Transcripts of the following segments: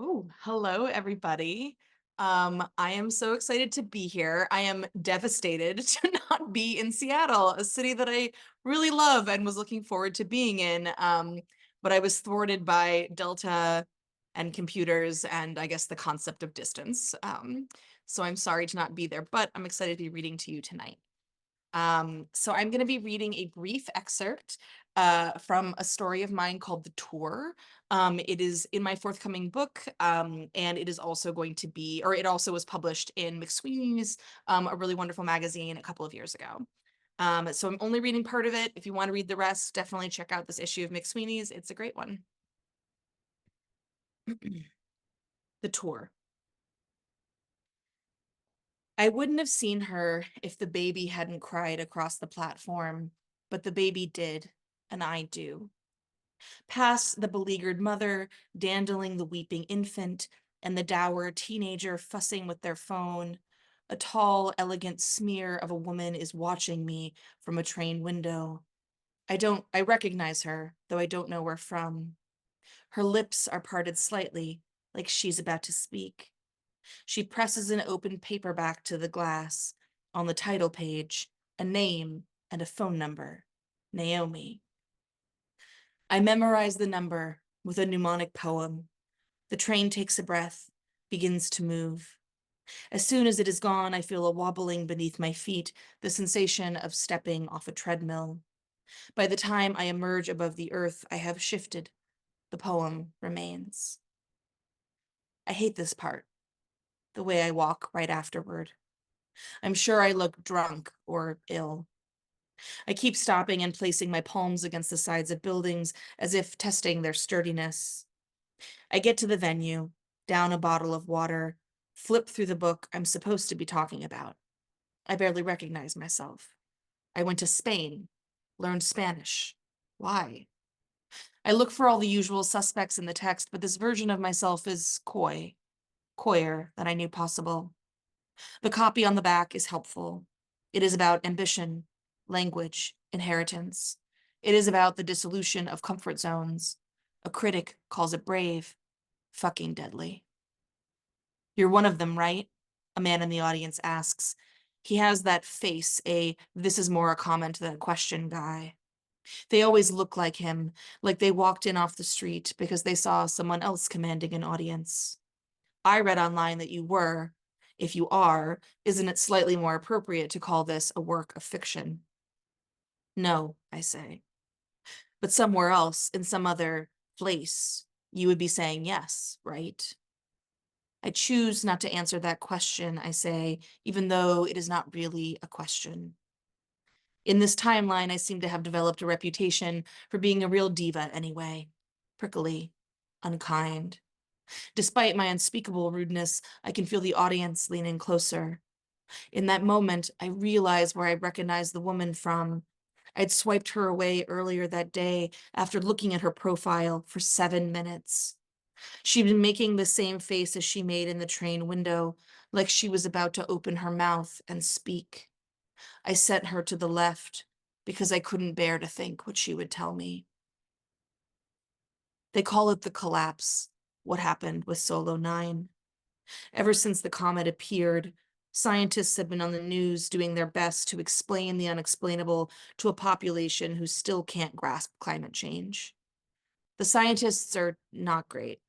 Oh, hello, everybody. I am so excited to be here. I am devastated to not be in Seattle, a city that I really love and was looking forward to being in. But I was thwarted by Delta and computers and I guess the concept of distance. So I'm sorry to not be there, but I'm excited to be reading to you tonight. So I'm going to be reading a brief excerpt from a story of mine called The Tour. It is in my forthcoming book, and it is also going to be, or it also was published in McSweeney's, a really wonderful magazine a couple of years ago. So I'm only reading part of it. If you want to read the rest, definitely check out this issue of McSweeney's. It's a great one. The Tour. I wouldn't have seen her if the baby hadn't cried across the platform, but the baby did, and I do. Past the beleaguered mother, dandling the weeping infant, and the dour teenager fussing with their phone, a tall, elegant smear of a woman is watching me from a train window. I recognize her, though I don't know where from. Her lips are parted slightly, like she's about to speak. She presses an open paperback to the glass. On the title page, a name and a phone number, Naomi. I memorize the number with a mnemonic poem. The train takes a breath, begins to move. As soon as it is gone, I feel a wobbling beneath my feet, the sensation of stepping off a treadmill. By the time I emerge above the earth, I have shifted. The poem remains. I hate this part, the way I walk right afterward. I'm sure I look drunk or ill. I keep stopping and placing my palms against the sides of buildings as if testing their sturdiness. I get to the venue, down a bottle of water, flip through the book I'm supposed to be talking about. I barely recognize myself. I went to Spain, learned Spanish. Why? I look for all the usual suspects in the text, but this version of myself is coyer than I knew possible. The copy on the back is helpful. It is about ambition, language, inheritance. It is about the dissolution of comfort zones. A critic calls it brave, fucking deadly. You're one of them, right? A man in the audience asks. He has that face, this is more a comment than a question guy. They always look like him, like they walked in off the street because they saw someone else commanding an audience. I read online that you were. If you are, isn't it slightly more appropriate to call this a work of fiction? No, I say. But somewhere else, in some other place, you would be saying yes, right? I choose not to answer that question, I say, even though it is not really a question. In this timeline, I seem to have developed a reputation for being a real diva anyway. Prickly, unkind. Despite my unspeakable rudeness, I can feel the audience leaning closer. In that moment, I realize where I recognize the woman from. I'd swiped her away earlier that day after looking at her profile for 7 minutes. She'd been making the same face as she made in the train window, like she was about to open her mouth and speak. I sent her to the left because I couldn't bear to think what she would tell me. They call it the collapse, what happened with Solo 9. Ever since the comet appeared, scientists have been on the news doing their best to explain the unexplainable to a population who still can't grasp climate change. The scientists are not great.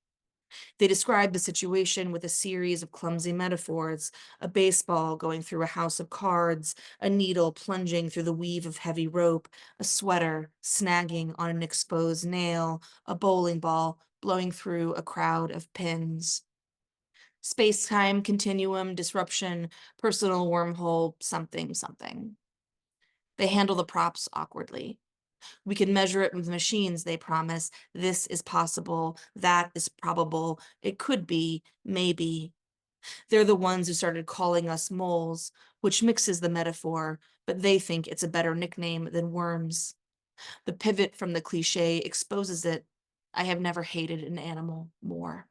They describe the situation with a series of clumsy metaphors, a baseball going through a house of cards, a needle plunging through the weave of heavy rope, a sweater snagging on an exposed nail, a bowling ball blowing through a crowd of pins. Space-time continuum, disruption, personal wormhole, something, something. They handle the props awkwardly. We can measure it with machines, they promise. This is possible. That is probable. It could be, maybe. They're the ones who started calling us moles, which mixes the metaphor, but they think it's a better nickname than worms. The pivot from the cliche exposes it. I have never hated an animal more.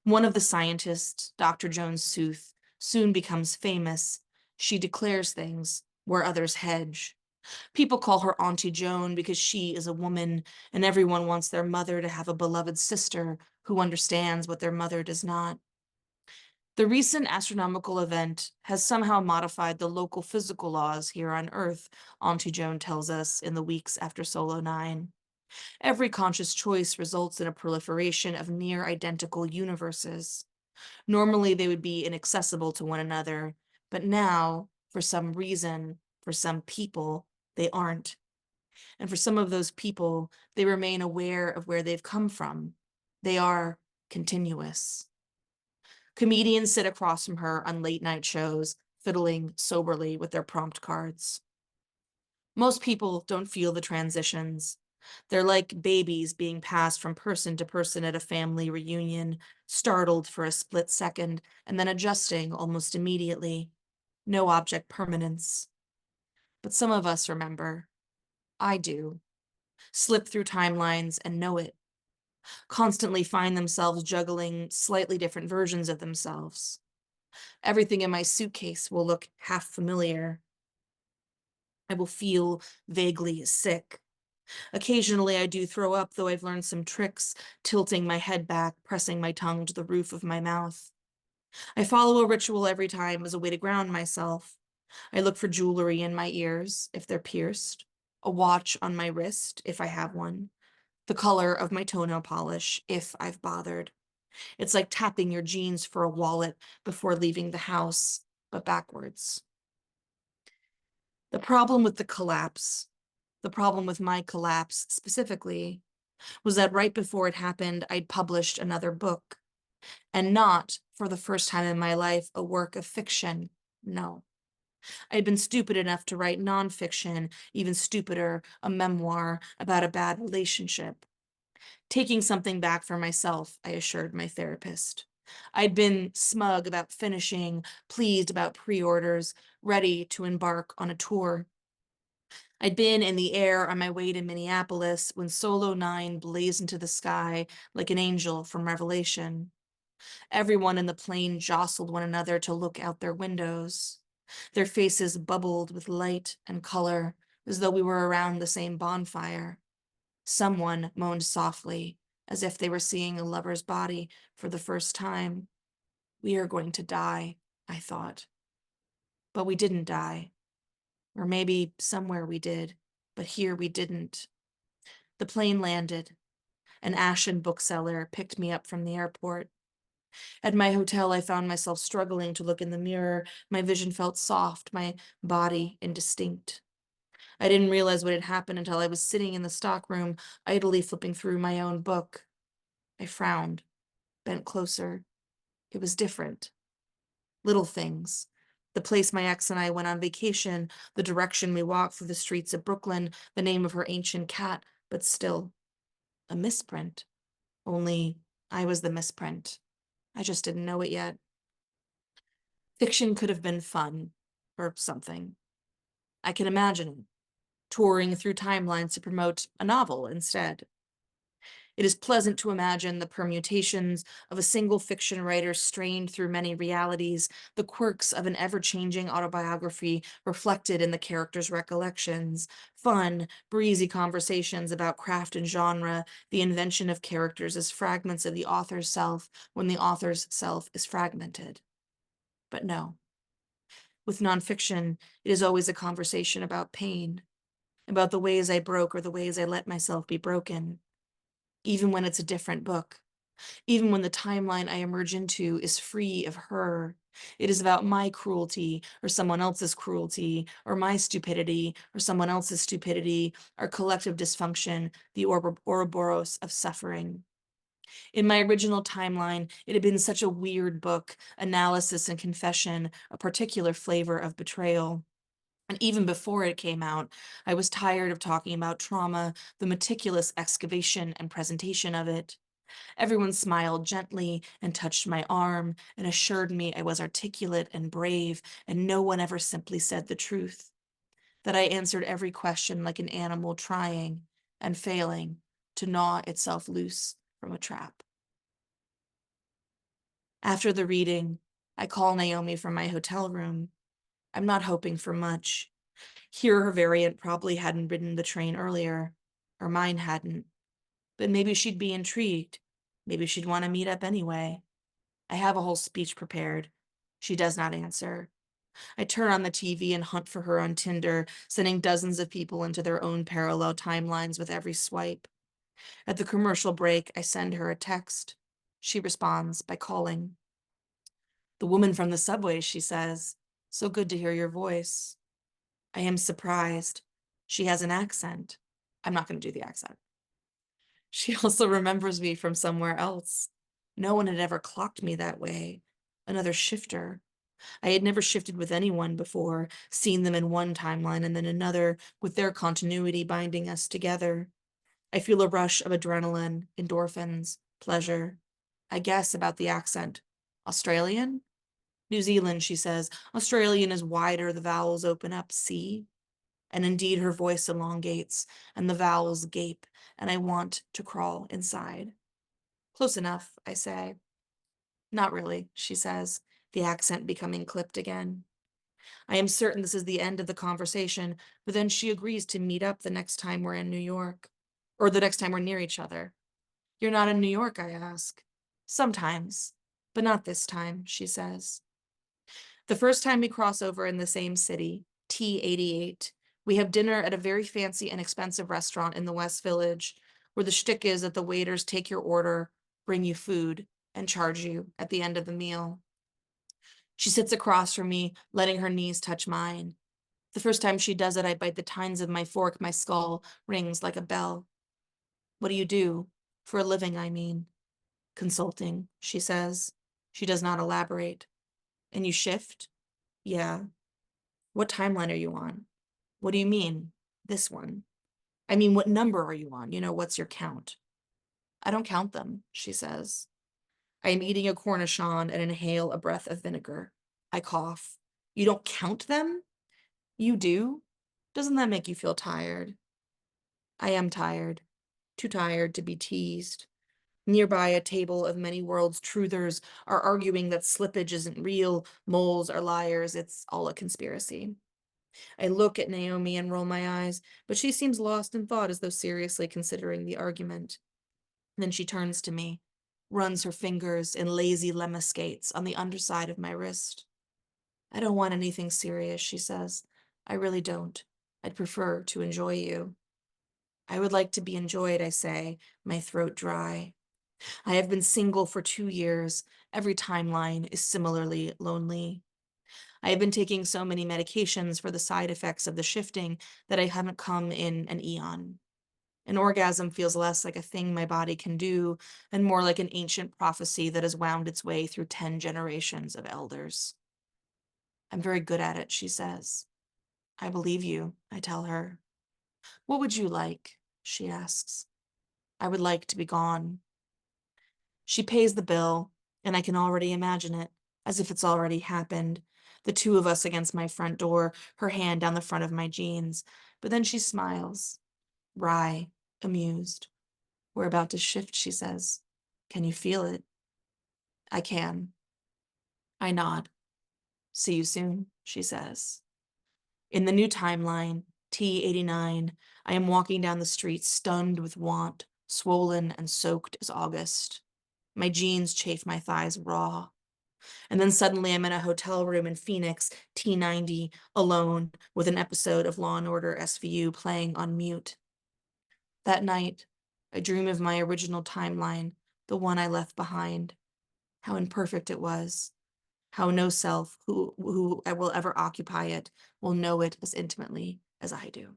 One of the scientists, Dr. Jones Sooth, soon becomes famous. She declares things where others hedge. People call her Auntie Joan because she is a woman, and everyone wants their mother to have a beloved sister who understands what their mother does not. The recent astronomical event has somehow modified the local physical laws here on Earth, Auntie Joan tells us in the weeks after Solo 9. Every conscious choice results in a proliferation of near identical universes. Normally, they would be inaccessible to one another, but now, for some reason, for some people, they aren't. And for some of those people, they remain aware of where they've come from. They are continuous. Comedians sit across from her on late night shows, fiddling soberly with their prompt cards. Most people don't feel the transitions. They're like babies being passed from person to person at a family reunion, startled for a split second and then adjusting almost immediately. No object permanence. But some of us remember. I do. Slip through timelines and know it. Constantly find themselves juggling slightly different versions of themselves. Everything in my suitcase will look half familiar. I will feel vaguely sick. Occasionally I do throw up, though I've learned some tricks, tilting my head back, pressing my tongue to the roof of my mouth. I follow a ritual every time as a way to ground myself. I look for jewelry in my ears, if they're pierced, a watch on my wrist, if I have one, the color of my toenail polish, if I've bothered. It's like tapping your jeans for a wallet before leaving the house, but backwards. The problem with my collapse specifically, was that right before it happened, I'd published another book. And not, for the first time in my life, a work of fiction. No. I'd been stupid enough to write nonfiction, even stupider, a memoir about a bad relationship. Taking something back for myself, I assured my therapist. I'd been smug about finishing, pleased about pre-orders, ready to embark on a tour. I'd been in the air on my way to Minneapolis when Solo 9 blazed into the sky like an angel from Revelation. Everyone in the plane jostled one another to look out their windows. Their faces bubbled with light and color, as though we were around the same bonfire. Someone moaned softly, as if they were seeing a lover's body for the first time. We are going to die, I thought. But we didn't die. Or maybe somewhere we did, but here we didn't. The plane landed. An ashen bookseller picked me up from the airport. At my hotel, I found myself struggling to look in the mirror. My vision felt soft, my body indistinct. I didn't realize what had happened until I was sitting in the stockroom, idly flipping through my own book. I frowned, bent closer. It was different. Little things. The place my ex and I went on vacation, the direction we walked through the streets of Brooklyn, the name of her ancient cat, but still, a misprint. Only I was the misprint. I just didn't know it yet. Fiction could have been fun, or something. I can imagine it, touring through timelines to promote a novel instead. It is pleasant to imagine the permutations of a single fiction writer strained through many realities, the quirks of an ever-changing autobiography reflected in the characters' recollections, fun, breezy conversations about craft and genre, the invention of characters as fragments of the author's self when the author's self is fragmented. But no. With nonfiction, it is always a conversation about pain, about the ways I broke or the ways I let myself be broken. Even when it's a different book, even when the timeline I emerge into is free of her, it is about my cruelty or someone else's cruelty, or my stupidity or someone else's stupidity, our collective dysfunction, the Ouroboros of suffering. In my original timeline, it had been such a weird book, analysis and confession, a particular flavor of betrayal. And even before it came out, I was tired of talking about trauma, the meticulous excavation and presentation of it. Everyone smiled gently and touched my arm and assured me I was articulate and brave, and no one ever simply said the truth. That I answered every question like an animal trying and failing to gnaw itself loose from a trap. After the reading, I call Naomi from my hotel room. I'm not hoping for much. Here her variant probably hadn't ridden the train earlier, or mine hadn't. But maybe she'd be intrigued. Maybe she'd want to meet up anyway. I have a whole speech prepared. She does not answer. I turn on the TV and hunt for her on Tinder, sending dozens of people into their own parallel timelines with every swipe. At the commercial break, I send her a text. She responds by calling. "The woman from the subway," she says. "So good to hear your voice." I am surprised. She has an accent. I'm not going to do the accent. She also remembers me from somewhere else. No one had ever clocked me that way. Another shifter. I had never shifted with anyone before, seen them in one timeline and then another, with their continuity binding us together. I feel a rush of adrenaline, endorphins, pleasure. I guess about the accent. Australian? New Zealand, she says. Australian is wider, the vowels open up, see? And indeed her voice elongates, and the vowels gape, and I want to crawl inside. Close enough, I say. Not really, she says, the accent becoming clipped again. I am certain this is the end of the conversation, but then she agrees to meet up the next time we're in New York. Or the next time we're near each other. You're not in New York, I ask. Sometimes, but not this time, she says. The first time we cross over in the same city, T88, we have dinner at a very fancy and expensive restaurant in the West Village, where the shtick is that the waiters take your order, bring you food, and charge you at the end of the meal. She sits across from me, letting her knees touch mine. The first time she does it, I bite the tines of my fork. My skull rings like a bell. What do you do? For a living, I mean. Consulting, she says. She does not elaborate. And you shift? Yeah. What timeline are you on? What do you mean? This one. I mean, what number are you on? What's your count? I don't count them, she says. I am eating a cornichon and inhale a breath of vinegar. I cough. You don't count them? You do? Doesn't that make you feel tired? I am tired. Too tired to be teased. Nearby, a table of many worlds truthers are arguing that slippage isn't real, moles are liars, it's all a conspiracy. I look at Naomi and roll my eyes, but she seems lost in thought as though seriously considering the argument. Then she turns to me, runs her fingers in lazy lemniscates on the underside of my wrist. I don't want anything serious, she says. I really don't. I'd prefer to enjoy you. I would like to be enjoyed, I say, my throat dry. I have been single for 2 years. Every timeline is similarly lonely. I have been taking so many medications for the side effects of the shifting that I haven't come in an eon. An orgasm feels less like a thing my body can do and more like an ancient prophecy that has wound its way through 10 generations of elders. I'm very good at it, she says. I believe you, I tell her. What would you like? She asks. I would like to be gone. She pays the bill, and I can already imagine it, as if it's already happened. The two of us against my front door, her hand down the front of my jeans. But then she smiles, wry, amused. We're about to shift, she says. Can you feel it? I can. I nod. See you soon, she says. In the new timeline, T89, I am walking down the street stunned with want, swollen and soaked as August. My jeans chafe my thighs raw. And then suddenly I'm in a hotel room in Phoenix, T90, alone, with an episode of Law & Order SVU playing on mute. That night, I dream of my original timeline, the one I left behind. How imperfect it was. How no self who will ever occupy it will know it as intimately as I do.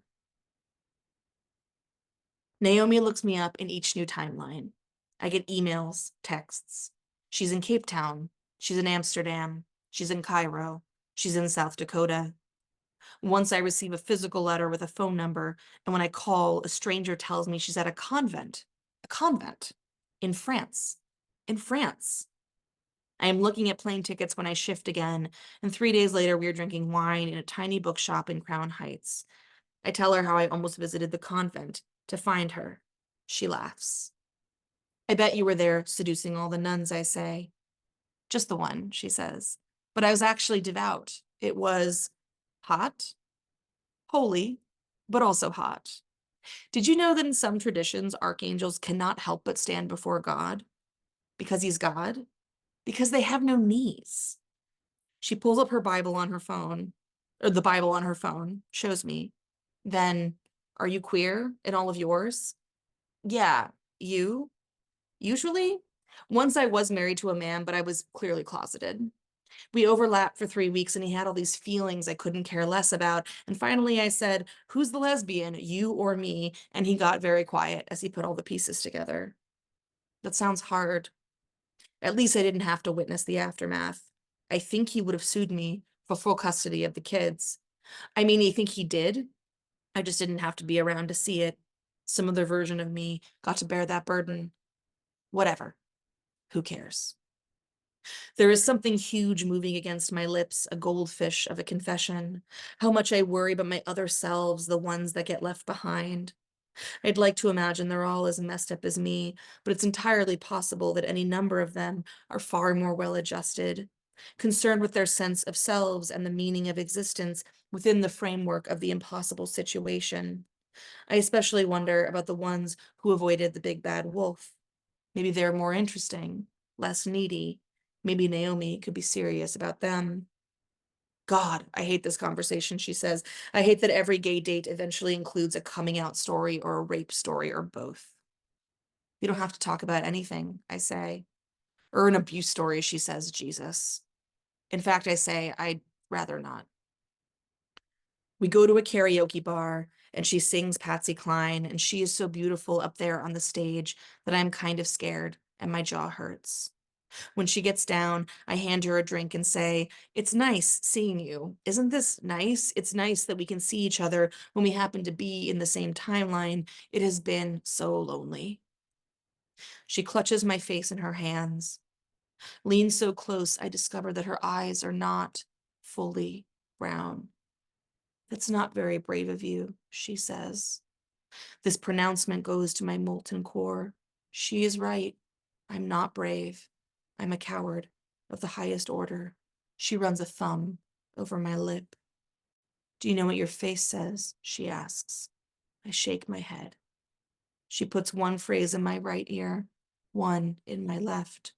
Naomi looks me up in each new timeline. I get emails, texts. She's in Cape Town. She's in Amsterdam. She's in Cairo. She's in South Dakota. Once I receive a physical letter with a phone number, and when I call, a stranger tells me she's at a convent in France. In France. I am looking at plane tickets when I shift again, and 3 days later we are drinking wine in a tiny bookshop in Crown Heights. I tell her how I almost visited the convent to find her. She laughs. I bet you were there seducing all the nuns, I say. Just the one, she says. But I was actually devout. It was hot, holy, but also hot. Did you know that in some traditions, archangels cannot help but stand before God? Because he's God? Because they have no knees. She pulls up her Bible on her phone, or the Bible on her phone, shows me. Then, are you queer in all of yours? Yeah, you? Usually? Once I was married to a man, but I was clearly closeted. We overlapped for 3 weeks and he had all these feelings I couldn't care less about. And finally I said, who's the lesbian, you or me? And he got very quiet as he put all the pieces together. That sounds hard. At least I didn't have to witness the aftermath. I think he would have sued me for full custody of the kids. I mean, I think he did. I just didn't have to be around to see it. Some other version of me got to bear that burden. Whatever. Who cares? There is something huge moving against my lips, a goldfish of a confession. How much I worry about my other selves, the ones that get left behind. I'd like to imagine they're all as messed up as me, but it's entirely possible that any number of them are far more well-adjusted, concerned with their sense of selves and the meaning of existence within the framework of the impossible situation. I especially wonder about the ones who avoided the big bad wolf. Maybe they're more interesting, less needy. Maybe Naomi could be serious about them. God, I hate this conversation, she says. I hate that every gay date eventually includes a coming out story or a rape story or both. We don't have to talk about anything, I say. Or an abuse story, she says, Jesus. In fact, I say, I'd rather not. We go to a karaoke bar and she sings Patsy Cline and she is so beautiful up there on the stage that I'm kind of scared and my jaw hurts. When she gets down, I hand her a drink and say, it's nice seeing you. Isn't this nice? It's nice that we can see each other when we happen to be in the same timeline. It has been so lonely. She clutches my face in her hands. Leans so close, I discover that her eyes are not fully brown. That's not very brave of you, she says. This pronouncement goes to my molten core. She is right. I'm not brave. I'm a coward of the highest order. She runs a thumb over my lip. Do you know what your face says? She asks. I shake my head. She puts one phrase in my right ear, one in my left.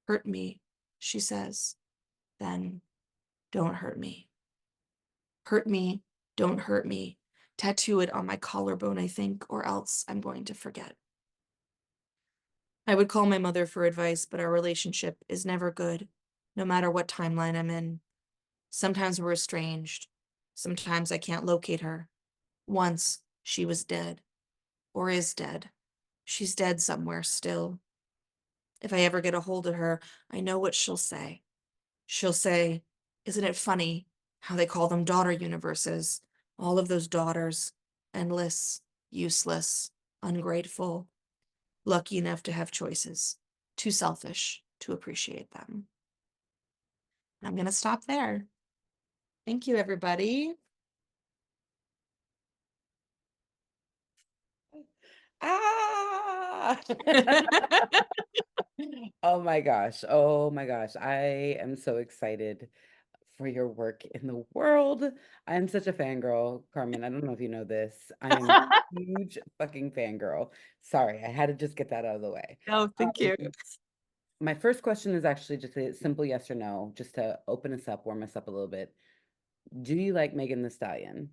Hurt me, she says. Then, don't hurt me. Hurt me, don't hurt me. Tattoo it on my collarbone, I think, or else I'm going to forget. I would call my mother for advice, but our relationship is never good, no matter what timeline I'm in. Sometimes we're estranged. Sometimes I can't locate her. Once, she was dead, or is dead. She's dead somewhere still. If I ever get a hold of her, I know what she'll say. She'll say, isn't it funny how they call them daughter universes? All of those daughters, endless, useless, ungrateful, lucky enough to have choices, too selfish to appreciate them. I'm going to stop there. Thank you, everybody. Ah! Oh my gosh. Oh my gosh. I am so excited for your work in the world. I'm such a fangirl, Carmen. I don't know if you know this. I am a huge fucking fangirl. Sorry, I had to just get that out of the way. Oh, thank you. My first question is actually just a simple yes or no, just to open us up, warm us up a little bit. Do you like Megan Thee Stallion?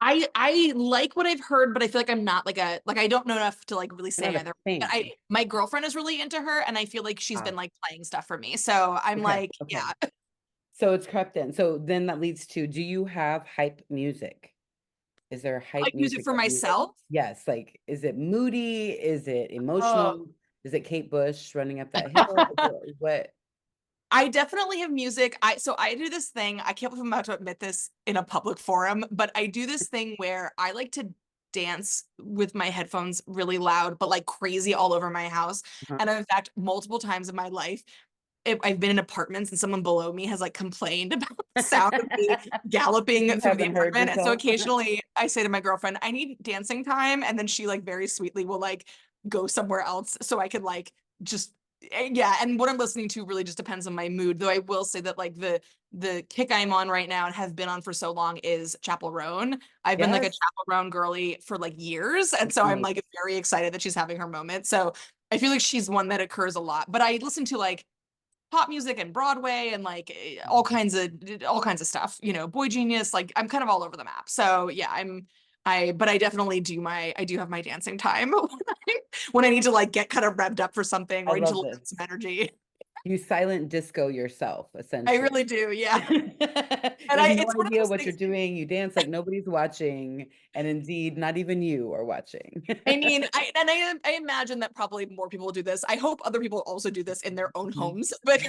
I like what I've heard, but I feel like I'm not I don't know enough to like really You're say not a either. But fan. my girlfriend is really into her, and I feel like she's Ah, been like playing stuff for me. So I'm okay, like, okay. yeah. So it's crept in. So then that leads to, do you have hype music? Is there I hype use it music for that you like? myself. Yes, like, is it moody? Is it Oh, emotional? Is it Kate Bush running up that hill? What? I definitely have music. I do this thing. I can't believe I'm about to admit this in a public forum, but I do this thing where I like to dance with my headphones really loud, but like crazy all over my house. Uh-huh. And in fact, multiple times in my life, I've been in apartments and someone below me has like complained about the sound of me galloping You through the haven't heard apartment. And so yourself? occasionally I say to my girlfriend, I need dancing time. And then she like very sweetly will like go somewhere else so I can like just yeah. And what I'm listening to really just depends on my mood. Though I will say that like the kick I'm on right now and have been on for so long is Chapel Roan. I've been like a Yes. Chapel Roan girly for like years. And so I'm Mm. like very excited that she's having her moment. So I feel like she's one that occurs a lot. But I listen to like pop music and Broadway and like all kinds of stuff, you know, Boy Genius, like I'm kind of all over the map. So yeah, but I definitely I do have my dancing time when I need to like get kind of revved up for something I or I need to love let out some this. energy. You silent disco yourself, I essentially. really do, yeah. You And have no it's one of idea those what you're things. doing. You dance like nobody's watching, and indeed, not even you are watching. I mean, I imagine that probably more people will do this. I hope other people also do this in their own Mhm. homes, but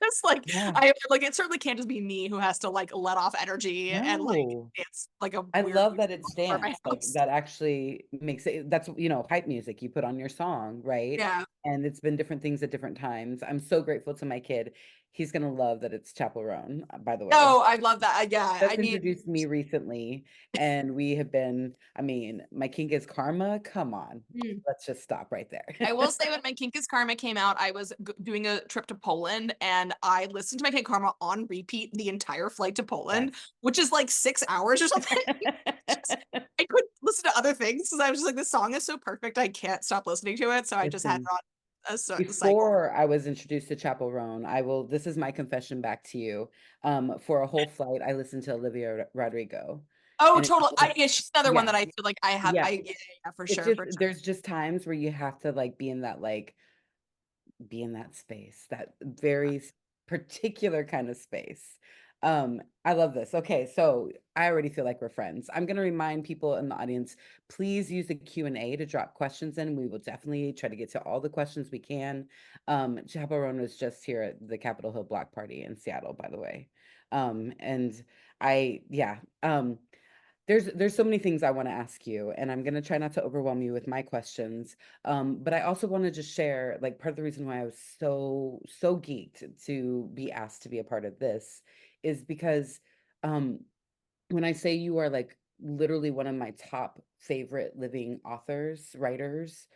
it's like Yeah. I like it certainly can't just be me who has to like let off energy and like No. dance like a I weird love weird that it's for my dance, like, house. that actually makes it that's, hype music you put on your song, right? Yeah. And it's been different things at different times. I'm so grateful to my kid. He's gonna love that it's Chappell Roan, by the way. Oh, I love that. Yeah. I Just mean, introduced me recently, and we have been my kink is karma, come on. mm. Let's just stop right there. I will say when My Kink is Karma came out, I was doing a trip to Poland and I listened to My Kink Karma on repeat the entire flight to Poland, Yes. which is like 6 hours or something. Just, I couldn't listen to other things because I was just like, this song is so perfect. I can't stop listening to it. So I just had Listen, it on a cycle. before I was introduced to Chappell Roan, this is my confession back to you. For a whole flight, I listened to Olivia Rodrigo. Oh, And total. Yeah, she's another one yeah, that I feel like I have. yeah. Yeah, yeah, for It's sure, just for sure. there's just times where you have to like be in that space, that very particular kind of space. I love this. Okay, so I already feel like we're friends. I'm going to remind people in the audience, please use the Q&A to drop questions in. We will definitely try to get to all the questions we can. Chaperone was just here at the Capitol Hill Block Party in Seattle, by the way. And yeah. There's so many things I want to ask you, and I'm going to try not to overwhelm you with my questions. But I also want to just share, like, part of the reason why I was so geeked to be asked to be a part of this is because um, when I say you are like literally one of my top favorite living authors, writers,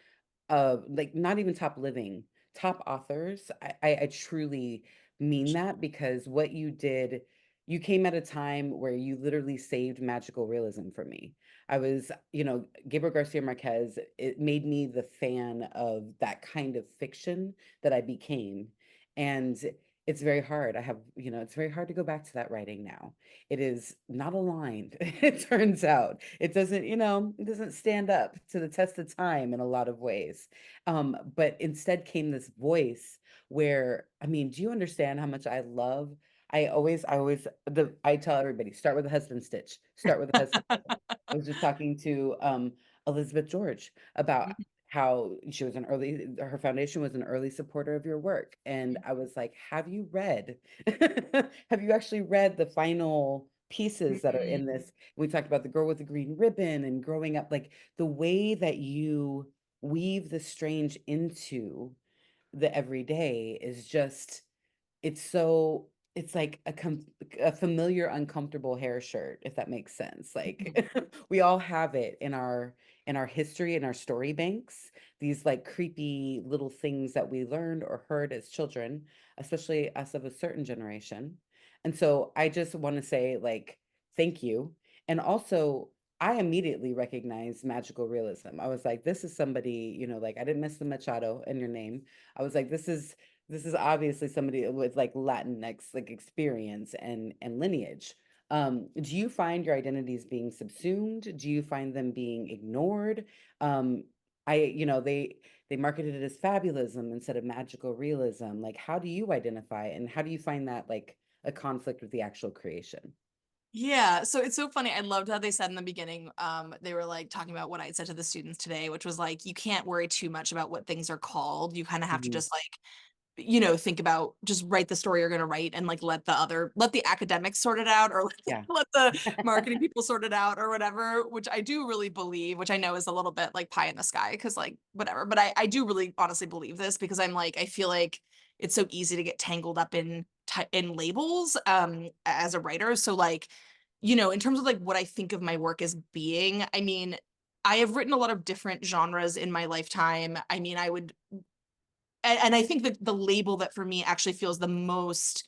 like not even top living, top authors. I truly mean that because what you did, you came at a time where you literally saved magical realism for me. I was, Gabriel Garcia Marquez, it made me the fan of that kind of fiction that I became. And it's very hard. It's very hard to go back to that writing now. It is not aligned, it turns out. It doesn't stand up to the test of time in a lot of ways. But instead came this voice where, I mean, do you understand how much I love? I tell everybody, start with a husband stitch, start with a husband. I was just talking to Elizabeth George about how her foundation was an early supporter of your work. And I was like, have you read, have you actually read the final pieces that are in Mhm. this? We talked about the girl with the green ribbon and growing up, like the way that you weave the strange into the everyday is just it's like a familiar uncomfortable hair shirt, if that makes sense. Mhm. Like we all have it in our history, in our story banks, these like creepy little things that we learned or heard as children, especially us of a certain generation. And so I just want to say like thank you. And also I immediately recognized magical realism. I was like, this is somebody, like I didn't miss the Machado in your name. I was like, this is obviously somebody with like Latinx like experience and lineage. Do you find your identities being subsumed? Do you find them being ignored? Um, they marketed it as fabulism instead of magical realism. Like, how do you identify and how do you find that like a conflict with the actual creation? Yeah, so it's so funny. I loved how they said in the beginning, they were like talking about what I said to the students today, which was like, you can't worry too much about what things are called. You kind of have to Mhm. just like think about just write the story you're going to write and like let the academics sort it out or Yeah. let the marketing people sort it out or whatever, which I do really believe, which I know is a little bit like pie in the sky because like whatever, but I do really honestly believe this because I'm like, I feel like it's so easy to get tangled up in labels as a writer. So like, in terms of like what I think of my work as being, I mean, I have written a lot of different genres in my lifetime. I mean, I would and I think that the label that for me actually feels the most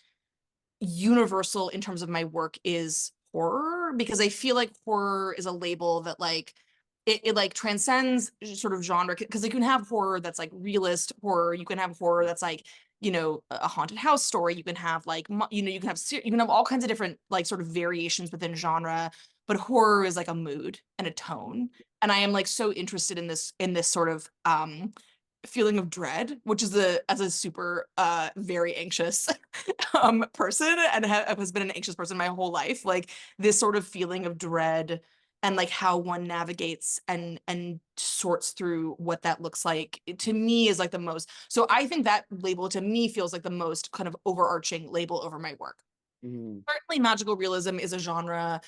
universal in terms of my work is horror because I feel like horror is a label that like it like transcends sort of genre, because you can have horror that's like realist horror, you can have horror that's like, a haunted house story, you can have like you can have all kinds of different like sort of variations within genre, but horror is like a mood and a tone. And I am like so interested in this sort of feeling of dread, which is as a super very anxious person, and has been an anxious person my whole life, like this sort of feeling of dread, and like how one navigates and sorts through what that looks like, to me is like the most. So I think that label to me feels like the most kind of overarching label over my work. Mhm. Certainly magical realism is a genre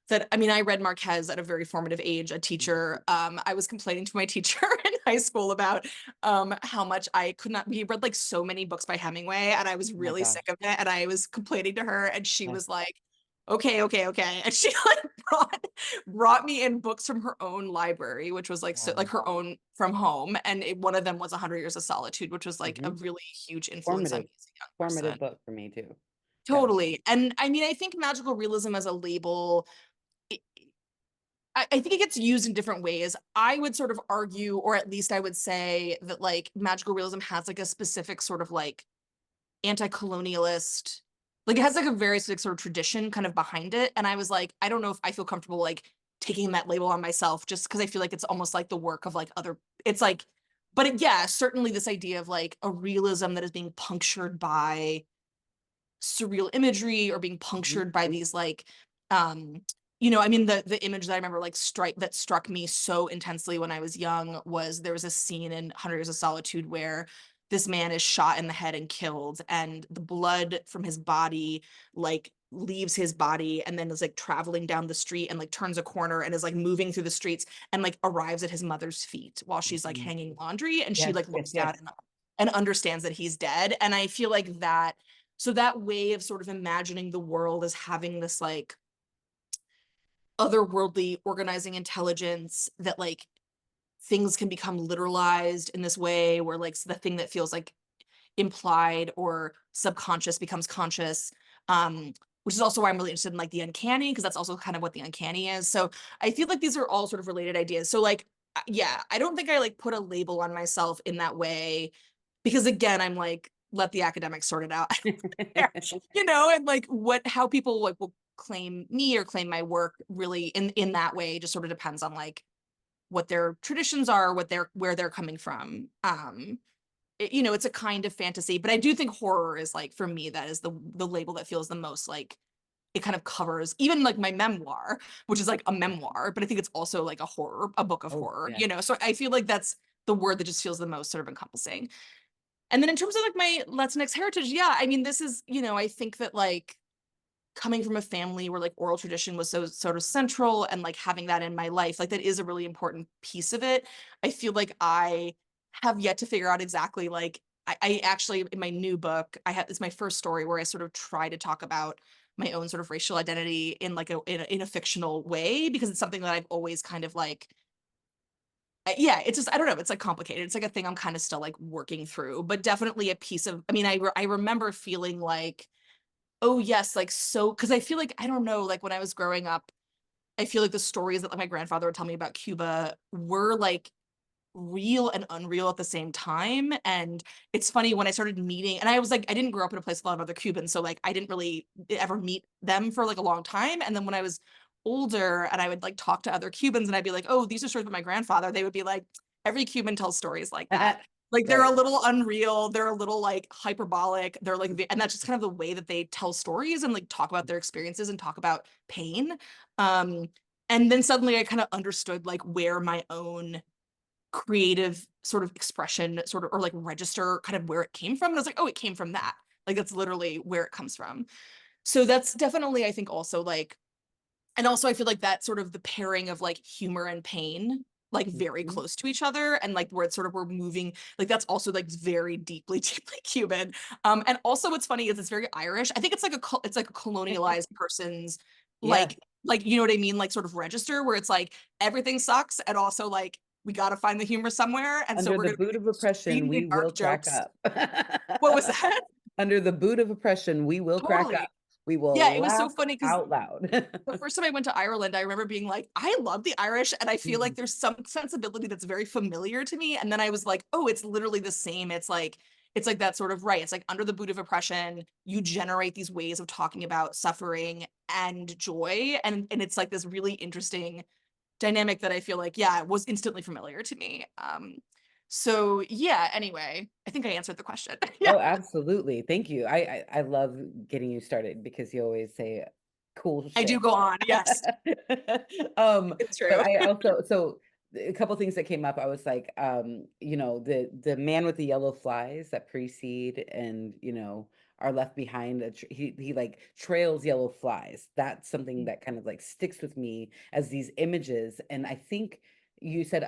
that, I mean, I read Marquez at a very formative age, a teacher. I was complaining to my teacher in high school about how much I could not, we read like so many books by Hemingway, and I was Oh my really sick gosh. of it. And I was complaining to her, and she Yes. was like, okay, okay, okay. And she like brought me in books from her own library, which was like, so like Wow. her own from home. And one of them was 100 Years of Solitude, which was like a Mhm. really huge influence on me Formative. as a young Formative person. book for me too. Yeah. Totally. And I mean, I think magical realism as a label, it, I think it gets used in different ways. I would sort of argue, or at least I would say that like magical realism has like a specific sort of like anti-colonialist, like it has like a very specific sort of tradition kind of behind it. And I was like, I don't know if I feel comfortable like taking that label on myself, just because I feel like it's almost like the work of like other, it's like, but yeah, certainly this idea of like a realism that is being punctured by surreal imagery, or being Mhm. punctured by these like um I mean, the image that I remember like strike that struck me so intensely when I was young was, there was a scene in 100 Years of Solitude where this man is shot in the head and killed, and the blood from his body like leaves his body, and then is like traveling down the street, and like turns a corner, and is like moving through the streets, and like arrives at his mother's feet while she's like Mhm. hanging laundry, and she Yes, like yes, looks down yes. and understands that he's dead. And I feel like that, so that way of sort of imagining the world as having this like otherworldly organizing intelligence, that like things can become literalized in this way, where like the thing that feels like implied or subconscious becomes conscious. Which is also why I'm really interested in like the uncanny, because that's also kind of what the uncanny is. So I feel like these are all sort of related ideas. So like, yeah, I don't think I like put a label on myself in that way, because again, I'm like, let the academics sort it out. And like how people like will claim me or claim my work, really in that way just sort of depends on like what their traditions are, where they're coming from. It's a kind of fantasy, but I do think horror is like, for me, that is the label that feels the most like it kind of covers even like my memoir, which is like a memoir, but I think it's also like a book of Oh, horror, yes. so I feel like that's the word that just feels the most sort of encompassing. And then in terms of like my Latinx heritage, yeah, I mean, this is, I think that like coming from a family where like oral tradition was so sort of central, and like having that in my life, like that is a really important piece of it. I feel like I have yet to figure out exactly like, I actually, in my new book, it's my first story where I sort of try to talk about my own sort of racial identity in like in a fictional way, because it's something that I've always kind of like, yeah, it's just, I don't know, it's like complicated. It's like a thing I'm kind of still like working through, but definitely a piece of, I mean, I remember feeling like, oh yes, like, so, because I feel like, I don't know, like when I was growing up, I feel like the stories that like my grandfather would tell me about Cuba were like real and unreal at the same time. And it's funny, when I started meeting, and I was like, I didn't grow up in a place with a lot of other Cubans, so like I didn't really ever meet them for like a long time. And then when I was older and I would like talk to other Cubans, and I'd be like, oh, these are stories about my grandfather, they would be like, every Cuban tells stories like that. Like they're a Right. little unreal, they're a little like hyperbolic, they're like, and that's just kind of the way that they tell stories and like talk about their experiences and talk about pain. Um, and then suddenly I kind of understood like where my own creative sort of expression sort of, or like register, kind of where it came from. And I was like, oh, it came from that. Like that's literally where it comes from. So that's definitely, I think, also like, and also I feel like that sort of the pairing of like humor and pain, like very Mhm. close to each other, and like where it's sort of, we're moving, like that's also like very deeply, deeply Cuban. And also what's funny is it's very Irish. I think it's like it's like a colonialized person's Yes. like, you know what I mean? Like sort of register, where it's like everything sucks, and also like we got to find the humor somewhere. And so Under we're the going to boot make of oppression, extremely we will dark crack jokes. up. What was that? Under the boot of oppression, we will crack Totally. up. We Yeah, will it was so laugh funny because out loud. the first time I went to Ireland, I remember being like, I love the Irish, and I feel like Mhm. there's some sensibility that's very familiar to me. And then I was like, oh, it's literally the same. It's like that sort of right. It's like under the boot of oppression, you generate these ways of talking about suffering and joy. And it's like this really interesting dynamic that I feel like, yeah, was instantly familiar to me. So yeah, anyway, I think I answered the question. Yeah, Oh, absolutely. Thank you. I love getting you started because you always say cool I do shit. go on. Yes, it's But true. I also a couple things that came up, I was like, the man with the yellow flies that precede and, are left behind, he like trails yellow flies. That's something that kind of like sticks with me as these images. And I think you said,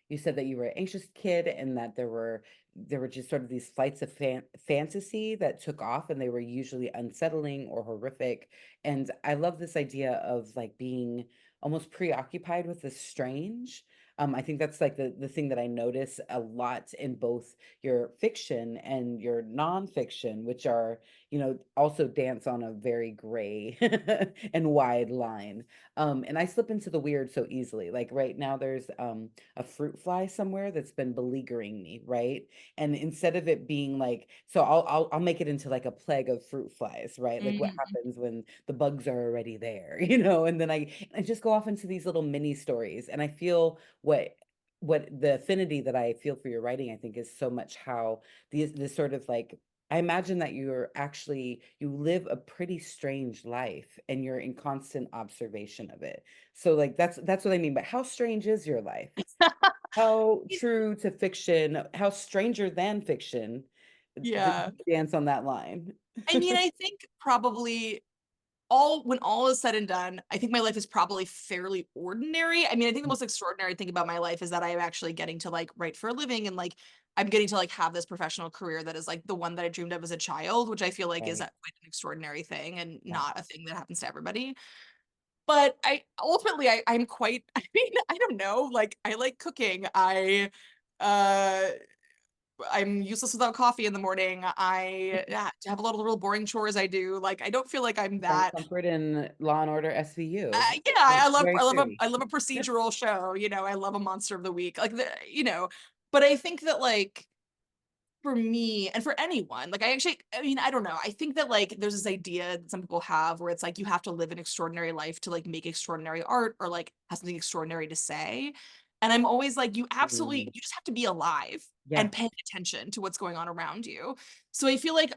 you said that you were an anxious kid and that there were just sort of these flights of fantasy that took off and they were usually unsettling or horrific. And I love this idea of like being almost preoccupied with the strange. I think that's like the thing that I notice a lot in both your fiction and your nonfiction, which are, also dance on a very gray and wide line. And I slip into the weird so easily. Like right now, there's a fruit fly somewhere that's been beleaguering me, right? And instead of it being like, so I'll make it into like a plague of fruit flies, right? Like what Mhm. happens when the bugs are already there, and then I just go off into these little mini stories. And I feel what the affinity that I feel for your writing, I think, is so much how this sort of like, I imagine that you live a pretty strange life and you're in constant observation of it. So like that's what I mean. But how strange is your life? How true to fiction, how stranger than fiction, Yeah. dance on that line. I mean, I think probably all when all is said and done, I think my life is probably fairly ordinary. I mean, I think the most extraordinary thing about my life is that I am actually getting to like write for a living and like I'm getting to like have this professional career that is like the one that I dreamed of as a child, which I feel like is Right. quite an extraordinary thing and Yeah. not a thing that happens to everybody. But I ultimately I'm quite I mean, I don't know, like I like cooking. Uh I'm useless without coffee in the morning. I yeah, have a lot of little boring chores I do. Like I don't feel like I'm Find that comfort in Law& and Order SVU. yeah, It's very true. I love a procedural show, I love a monster of the week. But I think that like for me and for anyone, like I mean, I don't know. I think that like there's this idea that some people have where it's like you have to live an extraordinary life to like make extraordinary art or like have something extraordinary to say. And I'm always like, Mm, you just have to be alive yeah. and paying attention to what's going on around you. So I feel like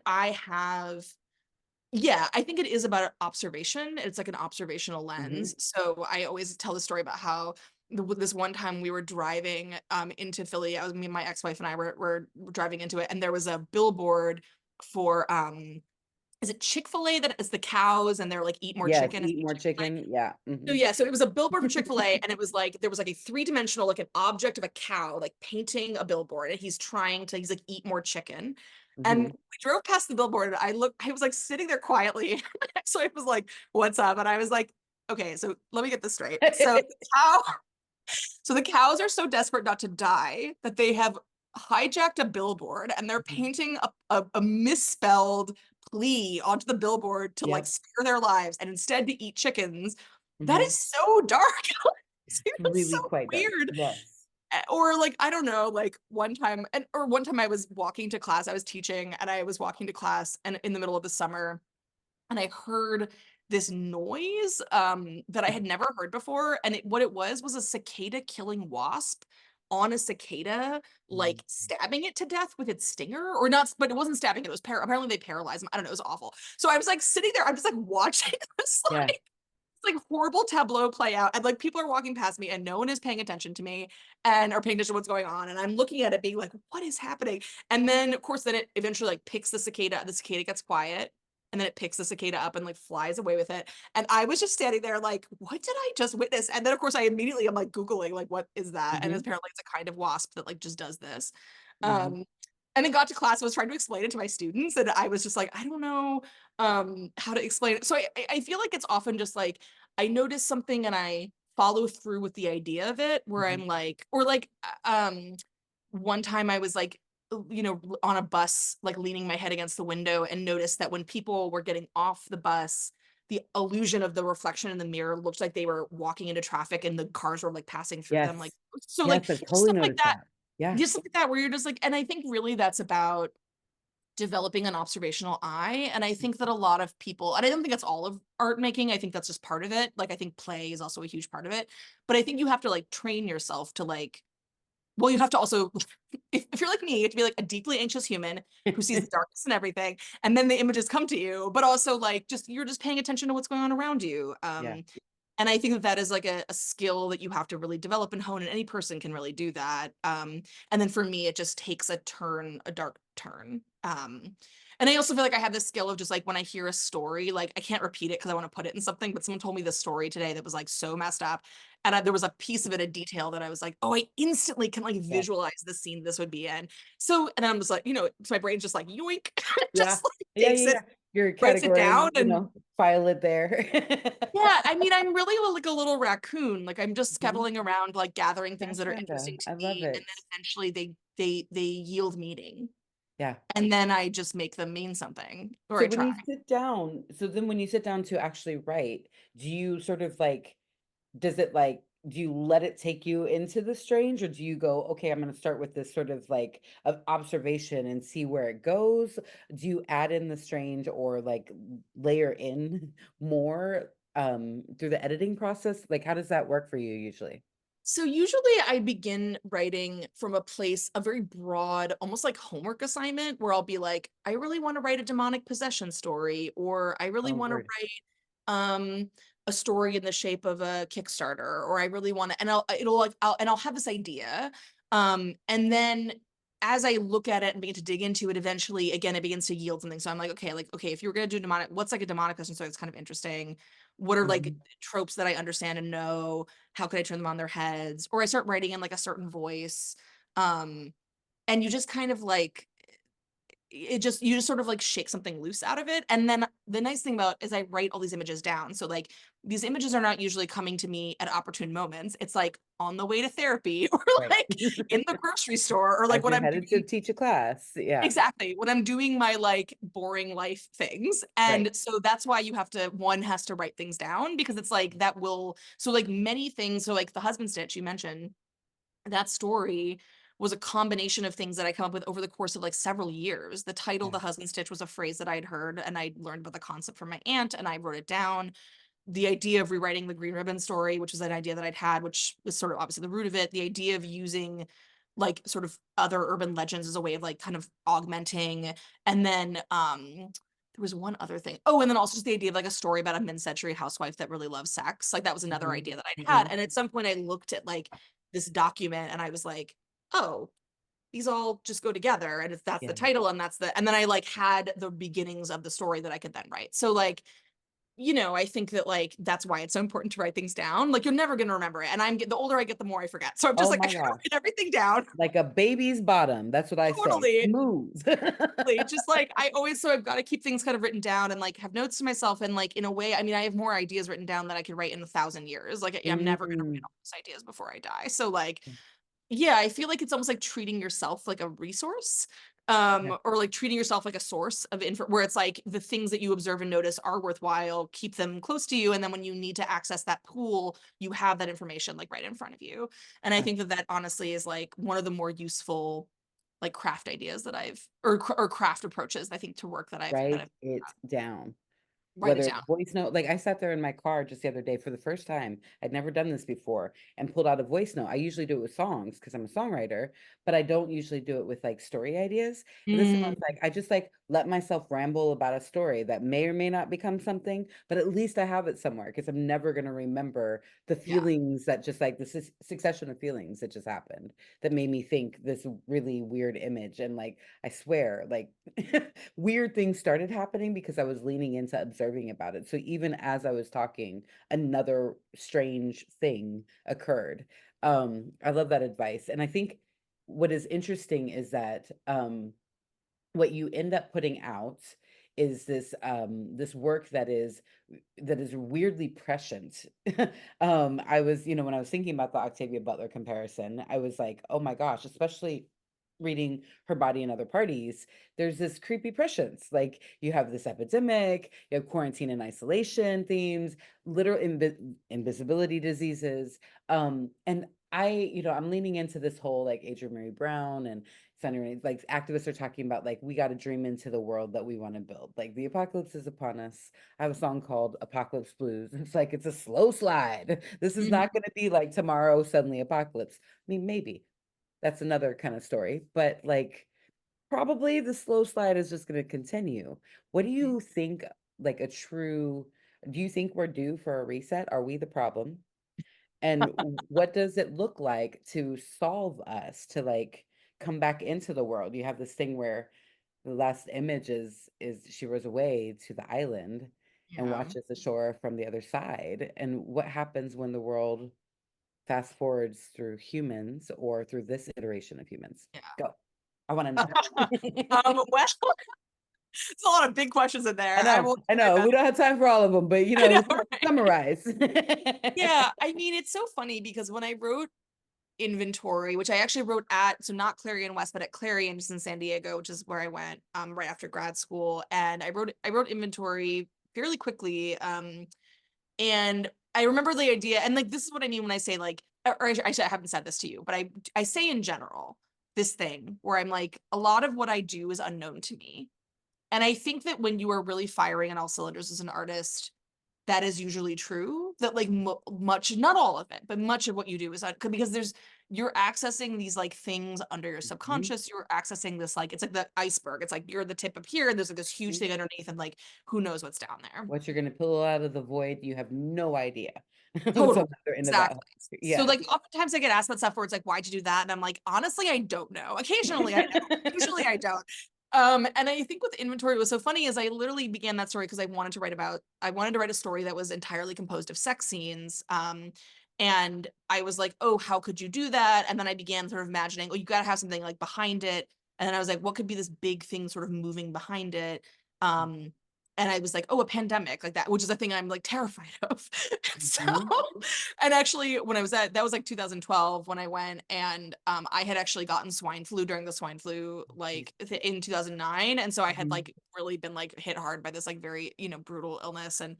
yeah, I think it is about observation. It's like an observational Mhm. lens. So I always tell the story about how this one time we were driving into Philly. I was me and my ex-wife and I were driving into it, and there was a billboard for is it Chick-fil-A that is the cows and they're like eat more Yes, chicken? Is eat it more Chick-fil-A? chicken. Yeah. So Mhm. yeah, so it was a billboard for Chick-fil-A, and it was like there was like a three-dimensional, like an object of a cow, like painting a billboard, and he's like eat more chicken. And Mhm. we drove past the billboard, and I was like sitting there quietly. So I was like, "What's up?" And I was like, "Okay, so let me get this straight. So the cows are so desperate not to die that they have hijacked a billboard and they're Mhm. painting a misspelled plea onto the billboard to like Yep. spare their lives and instead to eat chickens. That Mhm. is so dark. It's so Really quite dark. weird. Yes. Or like, I don't know, like one time I was walking to class, I was teaching and I was walking to class and in the middle of the summer and I heard this noise that I had never heard before. And what it was a cicada killing wasp on a cicada, Mm. like stabbing it to death with its stinger, or not, but it wasn't stabbing it. It was apparently they paralyzed him. I don't know. It was awful. So I was like sitting there, I'm just like watching this Yeah. like horrible tableau play out and like people are walking past me and no one is paying attention to me and are paying attention to what's going on and I'm looking at it being like what is happening and then of course then it eventually like picks the cicada gets quiet and then it picks the cicada up and like flies away with it and I was just standing there like what did I just witness and then of course I immediately I'm like googling like what is that and Mhm. apparently it's a kind of wasp that like just does this Mhm. um and then got to class, was trying to explain it to my students, and I was just like, I don't know how to explain it. So I feel like it's often just like I notice something and I follow through with the idea of it, where Mhm. I'm like, or like one time I was like on a bus, like leaning my head against the window and noticed that when people were getting off the bus, the illusion of the reflection in the mirror looked like they were walking into traffic and the cars were like passing through them. Like, Yes. so like Yes, I've just totally stuff like noticed that, that. Yeah. just stuff like that where you're just like, and I think really that's about developing an observational eye. And I think that a lot of people, and I don't think that's all of art making, I think that's just part of it. Like I think play is also a huge part of it. But I think you have to like train yourself to like, well, you have to also, if you're like me, you have to be like a deeply anxious human who sees the darkness and everything, and then the images come to you, but also like just you're just paying attention to what's going on around you. Yeah. And I think that that is like a skill that you have to really develop and hone, and any person can really do that. And then for me, it just takes a turn, a dark turn. And I also feel like I have this skill of just like when I hear a story, like I can't repeat it because I want to put it in something, but someone told me this story today that was like so messed up. And there was a piece of it, a detail that I was like, oh, I instantly can like Yeah. visualize the scene this would be in. So, and I'm just like, so my brain's just like, yoink, Yeah. just like Yeah, takes yeah, it, yeah. Your writes it down, category, and file it there. yeah, I mean, I'm really like a little raccoon. Like I'm just Mhm. scuttling around, like gathering things that are Fashionable. interesting to I love me, and it. then eventually they yield meaning, Yeah. and then I just make them mean something, or So I when you try. sit down, so then when you sit down to actually write, do you sort of like, does it like, do you let it take you into the strange, or do you go, okay, I'm going to start with this sort of like of observation and see where it goes? Do you add in the strange or like layer in more through the editing process? Like, how does that work for you usually? So usually I begin writing from a place, a very broad, almost like homework assignment, where I'll be like, I really want to write a demonic possession story, or I really Oh, want to word. write a story in the shape of a Kickstarter, or I really want to, and I'll have this idea. And then as I look at it and begin to dig into it, eventually again it begins to yield something. So I'm like, okay, if you were gonna do demonic, what's like a demonic possession story that's kind of interesting? What are like Mhm. tropes that I understand and know? How could I turn them on their heads? Or I start writing in like a certain voice. Um, and you just kind of like you just sort of like shake something loose out of it. And then the nice thing about is I write all these images down. So like these images are not usually coming to me at opportune moments. It's like on the way to therapy or Right. like in the grocery store or like As when you're I'm headed to doing teach a class. Yeah. exactly when I'm doing my like boring life things. Right. And so that's why you have to one has to write things down because it's like that will so like many things. So like the husband stitch you mentioned that story was a combination of things that I come up with over the course of like several years. The title, Yeah. The Husband Stitch, was a phrase that I'd heard and I learned about the concept from my aunt and I wrote it down. The idea of rewriting the Green Ribbon story, which is an idea that I'd had, which was sort of obviously the root of it. The idea of using like sort of other urban legends as a way of like kind of augmenting. And then there was one other thing. Oh, and then also just the idea of like a story about a mid-century housewife that really loves sex. Like that was another Mhm. idea that I'd had. Mhm. And at some point I looked at like this document and I was like, oh, these all just go together. And if that's the Yeah. title and that's the, and then I like had the beginnings of the story that I could then write. So like, I think that like that's why it's so important to write things down. Like you're never gonna remember it. And the older I get, the more I forget. So I'm just Oh like, I my gotta gosh. write everything down. Like a baby's bottom. That's what I say. Totally. Smooth. Totally. Just like I always, so I've got to keep things kind of written down and like have notes to myself. And like in a way, I mean, I have more ideas written down that I could write in 1,000 years. Like I'm never gonna write Mm. all those ideas before I die. So like yeah, I feel like it's almost like treating yourself like a resource, Yeah. or like treating yourself like a source of info, where it's like the things that you observe and notice are worthwhile, keep them close to you, and then when you need to access that pool, you have that information like right in front of you. And I Yeah. think that that honestly is like one of the more useful like craft ideas that or craft approaches I think to work that I've Write it down. write it Whether down. it's voice note, like I sat there in my car just the other day for the first time. I'd never done this before and pulled out a voice note. I usually do it with songs because I'm a songwriter, but I don't usually do it with like story ideas. And this one I was like, I just like let myself ramble about a story that may or may not become something, but at least I have it somewhere because I'm never going to remember the Yeah. feelings that just like this is succession of feelings that just happened that made me think this really weird image. And like, I swear, like weird things started happening because I was leaning into observing about it. So even as I was talking, another strange thing occurred. I love that advice. And I think what is interesting is that what you end up putting out is this work that is weirdly prescient. I was, when I was thinking about the Octavia Butler comparison, I was like, oh my gosh, especially reading Her Body and Other Parties, there's this creepy prescience. Like you have this epidemic, you have quarantine and isolation themes, literal invisibility diseases. And I'm leaning into this whole like Adrienne Mary Brown and like activists are talking about like we got to dream into the world that we want to build. Like the apocalypse is upon us. I have a song called Apocalypse Blues. It's like it's a slow slide. This is Mhm. not going to be like tomorrow suddenly apocalypse. I mean, maybe that's another kind of story, but like probably the slow slide is just going to continue. What do you think like do you think we're due for a reset? Are we the problem? And what does it look like to solve us to like come back into the world? You have this thing where the last image is she rows away to the island and Yeah. watches the shore from the other side. And what happens when the world fast forwards through humans or through this iteration of humans? Yeah. Go. I want to know. Well, there's a lot of big questions in I there. I know, will I do my know. We best. don't have time for all of them, but I know, right? summarize. Yeah, I mean, it's so funny because when I wrote Inventory, which I actually wrote at, so not Clarion West, but at Clarion, just in San Diego, which is where I went right after grad school. And I wrote Inventory fairly quickly. And I remember the idea, and like this is what I mean when I say like, or I haven't said this to you, but I say in general this thing where I'm like, a lot of what I do is unknown to me. And I think that when you are really firing on all cylinders as an artist, that is usually true. That like much, not all of it, but much of what you do is because you're accessing these like things under your Mhm, subconscious. You're accessing this like it's like the iceberg. It's like you're the tip up here, and there's like this huge mhm. thing underneath, and like who knows what's down there. What you're gonna pull out of the void, you have no idea what's on Totally. the other end of that Exactly. hole. So Yeah. like oftentimes I get asked about stuff where it's like, why'd you do that? And I'm like, honestly, I don't know. Occasionally I know. Usually I don't. And I think with Inventory, what was so funny is I literally began that story because I wanted to write a story that was entirely composed of sex scenes. And I was like, oh, how could you do that? And then I began sort of imagining, oh, you got to have something like behind it. And then I was like, what could be this big thing sort of moving behind it? Um, and I was like, oh, a pandemic like that, which is a thing I'm like terrified of. So, Mhm, and actually, when I was that was like 2012 when I went, and I had actually gotten swine flu during the swine flu like in 2009, and so I had mhm, like really been like hit hard by this like very brutal illness, and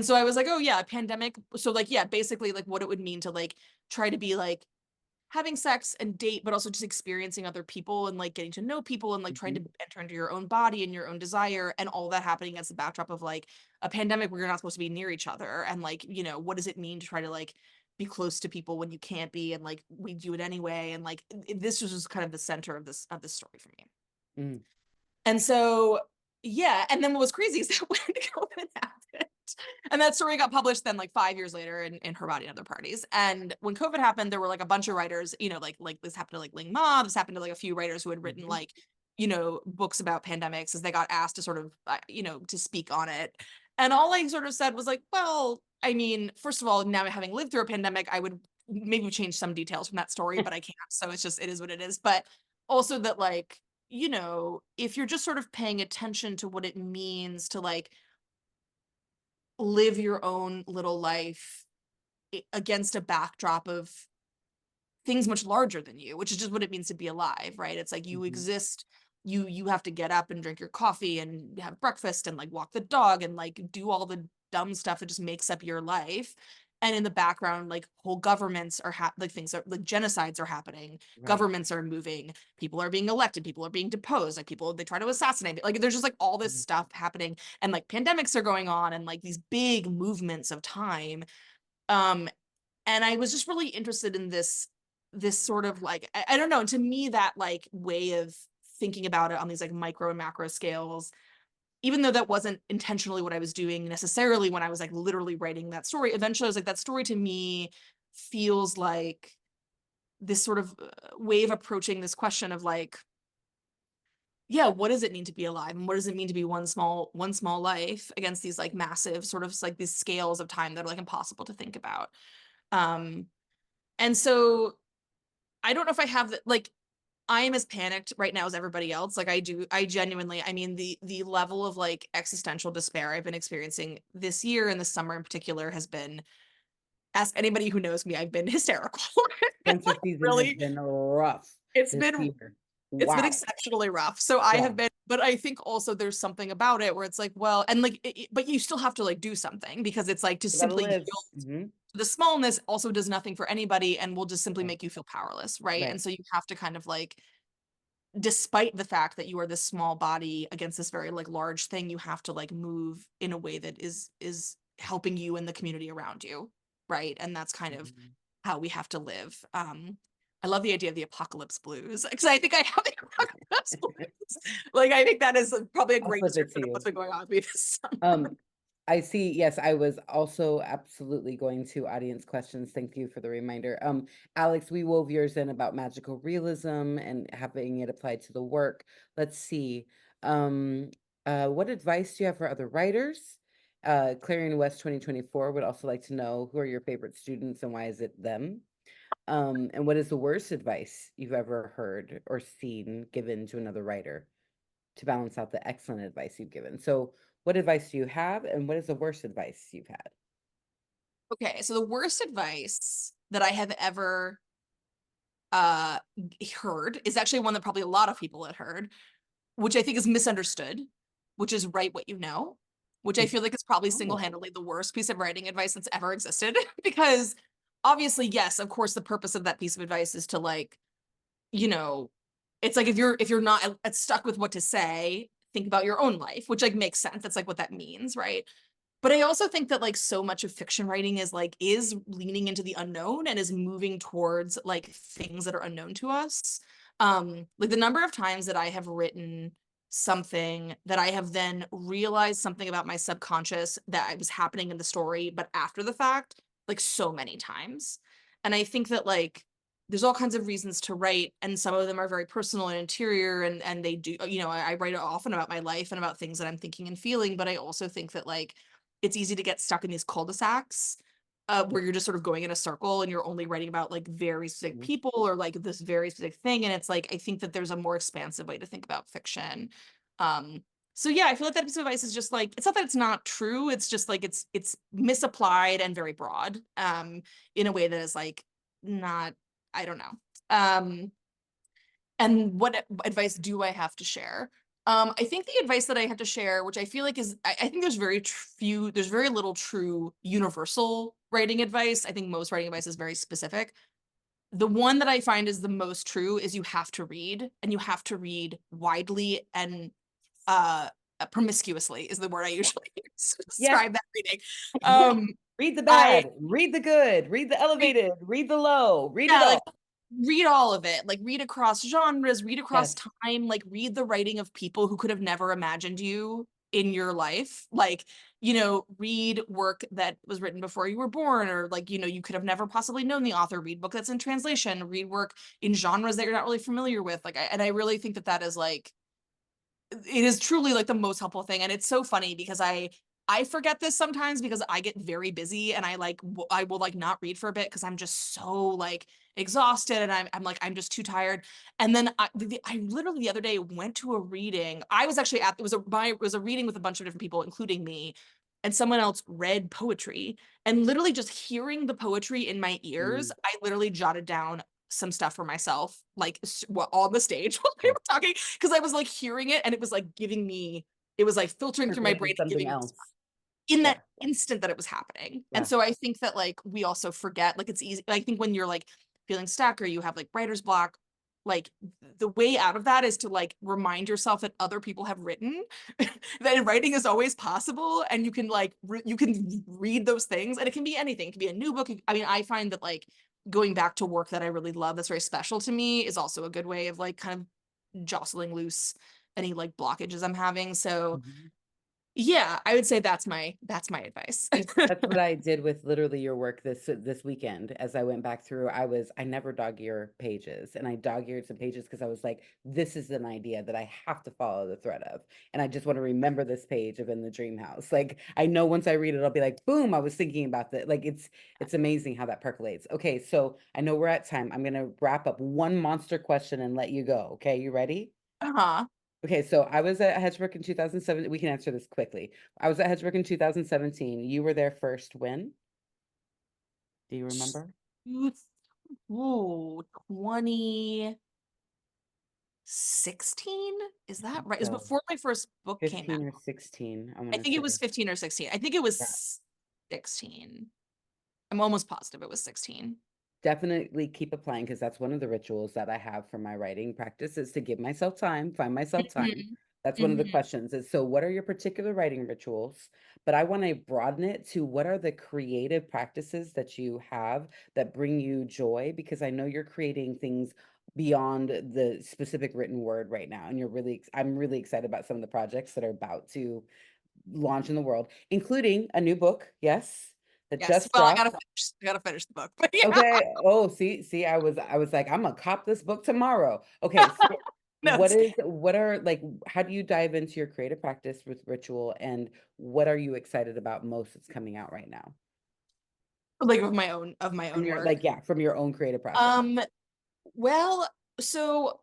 so I was like, oh yeah, a pandemic. So like yeah, basically like what it would mean to like try to be like having sex and date, but also just experiencing other people and like getting to know people and like trying mhm, to enter into your own body and your own desire and all that happening against the backdrop of like a pandemic where you're not supposed to be near each other. And like, what does it mean to try to like be close to people when you can't be and like we do it anyway. And like this was just kind of the center of this story for me. mm, And so, yeah. And then what was crazy is that when COVID happened, and that story got published then like 5 years later in Her Body and Other Parties. And when COVID happened, there were like a bunch of writers, like this happened to like Ling Ma, this happened to like a few writers who had written mhm, like, books about pandemics as they got asked to sort of, to speak on it. And all I sort of said was like, well, I mean, first of all, now having lived through a pandemic, I would maybe change some details from that story, but I can't. So it is what it is. But also that like, if you're just sort of paying attention to what it means to like live your own little life against a backdrop of things much larger than you, which is just what it means to be alive, right? It's like you mhm, exist, you have to get up and drink your coffee and have breakfast and like walk the dog and like do all the dumb stuff that just makes up your life. And in the background, like whole governments are like things are like genocides are happening, right. governments are moving, people are being elected, people are being deposed, like people they try to assassinate. Like there's just like all this Mhm, stuff happening, and like pandemics are going on, and like these big movements of time. Um, and I was just really interested in this sort of like I don't know, to me that like way of thinking about it on these like micro and macro scales, even though that wasn't intentionally what I was doing necessarily when I was like literally writing that story, eventually I was like that story to me feels like this sort of way of approaching this question of like, yeah, what does it mean to be alive, and what does it mean to be one small life against these like massive sort of like these scales of time that are like impossible to think about. um and so I don't know if I have like I am as panicked right now as everybody else. Like I genuinely, I mean, the level of like existential despair I've been experiencing this year and this summer in particular has been, ask anybody who knows me, I've been hysterical. It's been Cancer like season has really, been rough it's this been year. It's been Wow. exceptionally rough. So I Yeah. have been, but I think also there's something about it where it's like, well, and like, but you still have to like do something because it's like to You gotta simply live. yield Hmm. the smallness also does nothing for anybody and will just simply Right. make you feel powerless, right? Right. And so you have to kind of like, despite the fact that you are this small body against this very like large thing, you have to like move in a way that is helping you and the community around you, right? And that's kind of Mhm. how we have to live. I love the idea of the apocalypse blues because I think I have the apocalypse blues. Like I think that is probably a I'll great flip it to description of what's you. been going on with me this summer. Um, I see. Yes, I was also absolutely going to audience questions. Thank you for the reminder. Alex, we wove yours in about magical realism and having it applied to the work. Let's see. Um, what advice do you have for other writers? Clarion West 2024 would also like to know who are your favorite students and why is it them? And what is the worst advice you've ever heard or seen given to another writer to balance out the excellent advice you've given? So, what advice do you have, and what is the worst advice you've had? Okay, so the worst advice that I have ever heard is actually one that probably a lot of people had heard, which I think is misunderstood, which is write what you know, which I feel like is probably Oh, single-handedly the worst piece of writing advice that's ever existed. Because obviously, yes, of course, the purpose of that piece of advice is to like, you know, it's like if you're not stuck with what to say, think about your own life, which like makes sense. That's like what that means, right? But I also think that like so much of fiction writing is leaning into the unknown and is moving towards like things that are unknown to us. Like the number of times that I have written something that I have then realized something about my subconscious that was happening in the story, but after the fact, like so many times. And I think that like there's all kinds of reasons to write, and some of them are very personal and interior, and they do, you know, I write often about my life and about things that I'm thinking and feeling, but I also think that like it's easy to get stuck in these cul-de-sacs where you're just sort of going in a circle and you're only writing about like very specific mhm. people or like this very specific thing. And it's like, I think that there's a more expansive way to think about fiction. Um, so yeah, I feel like that piece of advice is just like, it's not that it's not true. It's just like, it's misapplied and very broad in a way that is like not, I don't know. Um, and what advice do I have to share? I think the advice that I have to share, which I feel like is, I think there's very little true universal writing advice. I think most writing advice is very specific. The one that I find is the most true is you have to read, and you have to read widely and uh promiscuously is the word I usually use to Yeah. describe that reading. Um, Read the I bad, read the good, read the elevated, read the low, read it yeah, like all. read all of it, like read across genres, read across Yes. time, like read the writing of people who could have never imagined you in your life. Like, you know, read work that was written before you were born, or like, you know, you could have never possibly known the author, read book that's in translation, read work in genres that you're not really familiar with. Like, and I really think that that is like it is truly like the most helpful thing. And it's so funny because I forget this sometimes because I get very busy and I like I will like not read for a bit because I'm just so like exhausted and I'm like I'm just too tired. And then I literally the other day went to a reading. I was actually at it was a reading with a bunch of different people, including me. And someone else read poetry, and literally just hearing the poetry in my ears, Mm, I literally jotted down some stuff for myself, like on the stage while we yes. were talking, because I was like hearing it and it was like giving me, it was like filtering through my brain Percolated and something giving me else. in that Yeah. instant that it was happening. And Yeah. so I think that like we also forget, like it's easy. I think when you're like feeling stuck or you have like writer's block, like the way out of that is to like remind yourself that other people have written, that writing is always possible, and you can like you can read those things, and it can be anything. It can be a new book. I mean, I find that like going back to work that I really love that's very special to me is also a good way of like kind of jostling loose any like blockages I'm having. So Mhm. yeah, I would say that's my advice. That's what I did with literally your work this weekend. As I went back through, I never dog ear pages, and I dog eared some pages because I was like, this is an idea that I have to follow the thread of, and I just want to remember this page of In the Dream House. Like I know once I read it, I'll be like, boom, I was thinking about that. Like it's amazing how that percolates. Okay, so I know we're at time. I'm gonna wrap up one monster question and let you go. Okay, you ready? Uh-huh. Okay, so I was at Hedgebrook in 2007. We can answer this quickly. I was at Hedgebrook in 2017. You were there first when? Do you remember? Ooh, 2017. 16. Is I that think right? It was so. before my first book came out. 15 or 16, I I want to think it say. was 15 or 16. I think it Yeah. was 16. I'm almost positive it was 16. Definitely keep applying because that's one of the rituals that I have for my writing practice is to give myself time, find myself time. Mhm. That's one of the Mhm. questions is so what are your particular writing rituals? But I want to broaden it to what are the creative practices that you have that bring you joy? Because I know you're creating things beyond the specific written word right now. And I'm really excited about some of the projects that are about to launch in the world, including a new book, yes, that Yes. just Well, dropped. I gotta finish the book, but yeah. Okay. Oh, see, I was like, I'm gonna cop this book tomorrow. Okay, so No, it's what are like how do you dive into your creative practice with ritual and what are you excited about most that's coming out right now? like of my From own your work. like, yeah, from your own creative process. Um, well, so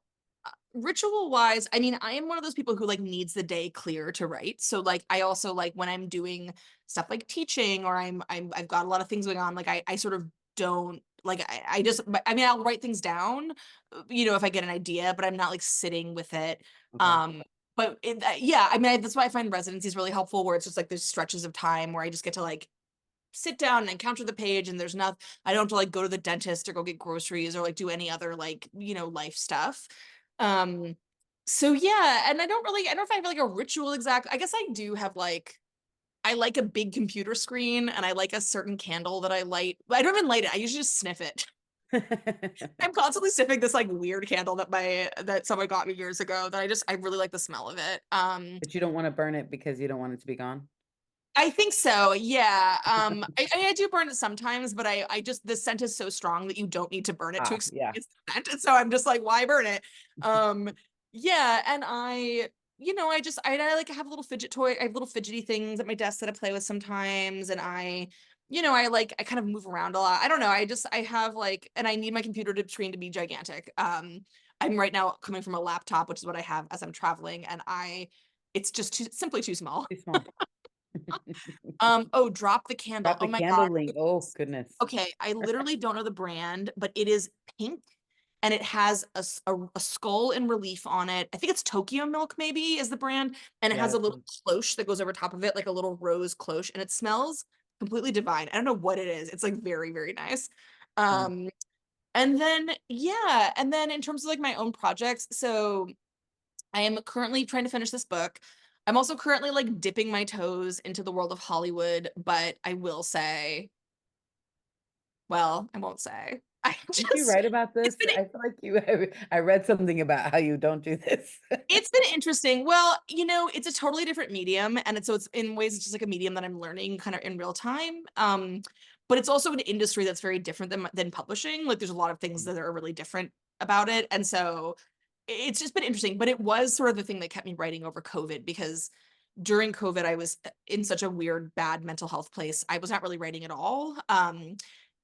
ritual wise, I mean, I am one of those people who like needs the day clear to write. So like I also like when I'm doing stuff like teaching or I've got a lot of things going on, like I sort of don't like I just I mean I'll write things down, if I get an idea, but I'm not like sitting with it. Okay. Um but yeah, I mean that's why I find residencies really helpful where it's just like there's stretches of time where I just get to like sit down and encounter the page and there's not I don't have to like go to the dentist or go get groceries or like do any other like, life stuff. Um so yeah, and I don't know if I have like a ritual exact. I guess I do have like I like a big computer screen and I like a certain candle that I light. I don't even light it. I usually just sniff it. I'm constantly sniffing this like weird candle that someone got me years ago that I really like the smell of it. But you don't want to burn it because you don't want it to be gone? I think so. Yeah. I do burn it sometimes, but I just the scent is so strong that you don't need to burn it to Ah, yeah. experience the scent. And so I'm just like, why burn it? Um, yeah, and I like have a little fidget toy. I have little fidgety things at my desk that I play with sometimes, and I kind of move around a lot. I don't know. I have like, and I need my computer screen to be gigantic. I'm right now coming from a laptop, which is what I have as I'm traveling, and it's just simply too small. Too small. Oh, Drop the Candle. Drop Oh the my God. candle link. Oh, goodness. Okay, I literally don't know the brand, but it is pink and it has a skull in relief on it. I think it's Tokyo Milk maybe is the brand, and it Yeah, has a that's little cloche that goes over top of it, like a little rose cloche, and it smells completely divine. I don't know what it is. It's like very, very nice. mm. Um, and then yeah, and then in terms of like my own projects, so I am currently trying to finish this book. I'm also currently like dipping my toes into the world of Hollywood, but I will say, well, I won't say. I Didn't you just write about it's this? been I feel like I read something about how you don't do this. it's been interesting. Well, it's a totally different medium, and it's in ways it's just like a medium that I'm learning kind of in real time. But it's also an industry that's very different than publishing. Like there's a lot of things that are really different about it, and so it's just been interesting. But it was sort of the thing that kept me writing over COVID because during COVID I was in such a weird, bad mental health place. I was not really writing at all.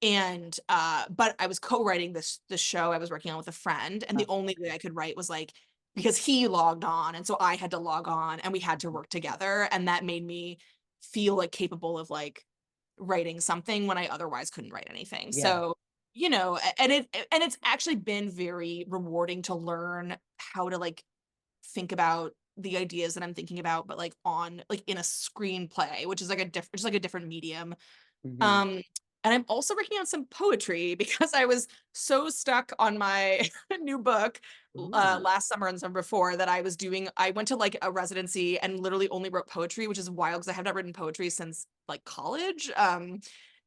And but I was co-writing this show I was working on with a friend, and the only way I could write was like because he logged on and so I had to log on and we had to work together, and that made me feel like capable of like writing something when I otherwise couldn't write anything. Yeah. So, and it's actually been very rewarding to learn how to like think about the ideas that I'm thinking about, but like on like in a screenplay, which is like a different medium. Mhm. Um, and I'm also working on some poetry because I was so stuck on my new book Ooh. last summer and summer before that I went to like a residency and literally only wrote poetry, which is wild because I have not written poetry since like college.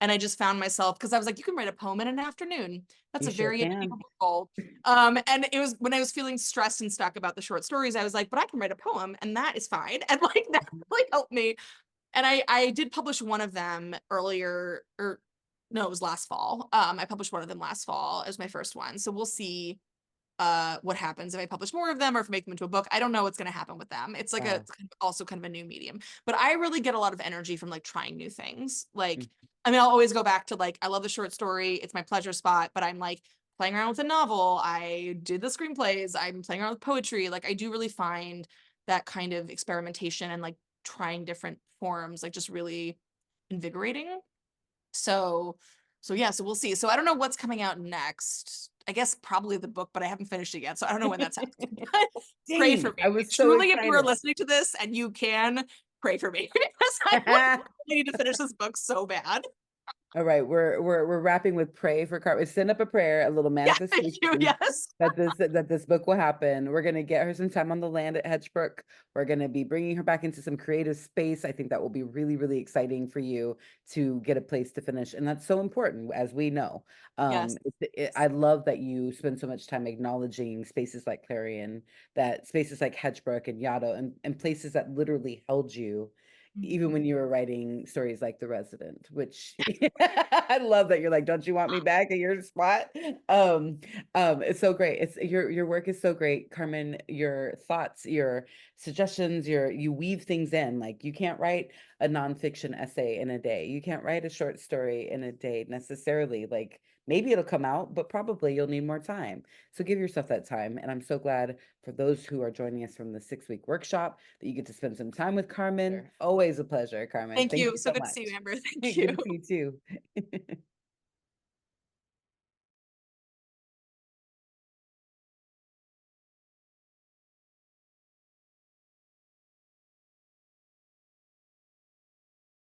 And I just found myself because I was like, you can write a poem in an afternoon. That's You a sure very can. achievable goal. And it was when I was feeling stressed and stuck about the short stories, I was like, but I can write a poem and that is fine. And like that really helped me, and I did publish one of them earlier, or no, it was last fall. I published one of them last fall as my first one. So we'll see what happens if I publish more of them or if I make them into a book. I don't know what's going to happen with them. Wow. It's also kind of a new medium. But I really get a lot of energy from like trying new things. Mm. Like, I mean, I'll always go back to like I love the short story. It's my pleasure spot, but I'm like playing around with a novel. I did the screenplays. I'm playing around with poetry. Like I do really find that kind of experimentation and like trying different forms like just really invigorating. So So yeah, so we'll see. So I don't know what's coming out next. I guess probably the book, but I haven't finished it yet. So I don't know when that's happening. But pray for Dang, me. I was so Truly, if you are excited. listening to this and you can, pray for me because I like need to finish this book so bad. All right, we're wrapping with pray for Carmen. Send up a prayer, a little Yeah, thank you. manifestation Yes. that this book will happen. We're gonna get her some time on the land at Hedgebrook. We're gonna be bringing her back into some creative space. I think that will be really, really exciting for you to get a place to finish, and that's so important, as we know. Yes. I love that you spend so much time acknowledging spaces like Clarion, that spaces like Hedgebrook and Yaddo, and places that literally held you even Mhm. when you were writing stories like The Resident, which I love that you're like, don't you want me back at your spot? It's so great. It's your work is so great, Carmen. Your thoughts, your suggestions, you weave things in. Like you can't write a nonfiction essay in a day. You can't write a short story in a day necessarily. Like maybe it'll come out, but probably you'll need more time. So give yourself that time. And I'm so glad for those who are joining us from the 6-week workshop that you get to spend some time with Carmen. Always a pleasure, Carmen. Thank Thank you. you So so good to see you, much. Amber. Thank you. Good to see you too.